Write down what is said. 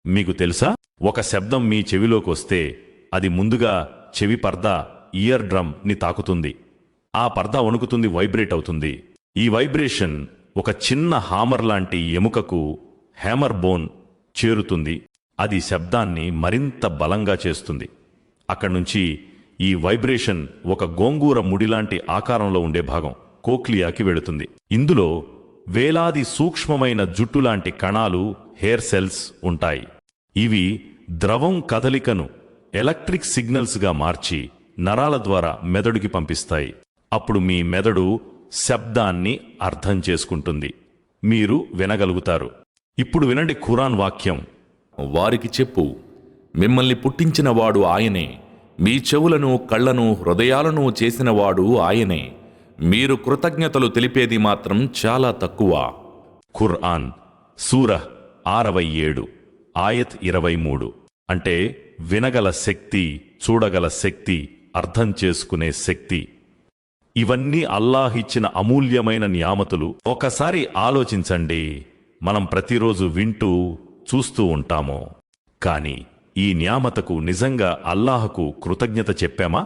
మీకు తెలుసా, ఒక శబ్దం మీ చెవిలోకొస్తే అది ముందుగా చెవి పర్దా ఇయర్ డ్రమ్ ని తాకుతుంది. ఆ పర్దా వణుకుతుంది, వైబ్రేట్ అవుతుంది. ఈ వైబ్రేషన్ ఒక చిన్న హామర్ లాంటి ఎముకకు హ్యామర్ బోన్ చేరుతుంది. అది శబ్దాన్ని మరింత బలంగా చేస్తుంది. అక్కడ్నుంచి ఈ వైబ్రేషన్ ఒక గోంగూర ముడిలాంటి ఆకారంలో ఉండే భాగం కోక్లియాకి వెళుతుంది. ఇందులో వేలాది సూక్ష్మమైన జుట్టులాంటి కణాలు, హెయిర్ సెల్స్ ఉంటాయి. ఇవి ద్రవం కదలికను ఎలక్ట్రిక్ సిగ్నల్స్గా మార్చి నరాల ద్వారా మెదడుకి పంపిస్తాయి. అప్పుడు మీ మెదడు శబ్దాన్ని అర్థం చేసుకుంటుంది, మీరు వినగలుగుతారు. ఇప్పుడు వినండి ఖురాన్ వాక్యం. వారికి చెప్పు, మిమ్మల్ని పుట్టించినవాడు ఆయనే, మీ చెవులను, కళ్లను, హృదయాలను చేసినవాడు ఆయనే. మీరు కృతజ్ఞతలు తెలిపేది మాత్రం చాలా తక్కువ. ఖుర్ఆన్ సూరహ్ 67 ఆయత్ 23. అంటే వినగల శక్తి, చూడగల శక్తి, అర్థం చేసుకునే శక్తి, ఇవన్నీ అల్లాహ్ ఇచ్చిన అమూల్యమైన నియామతులు. ఒకసారి ఆలోచించండి, మనం ప్రతిరోజు వింటూ చూస్తూ ఉంటాము, కానీ ఈ నియామతకు నిజంగా అల్లాహకు కృతజ్ఞత చెప్పామా?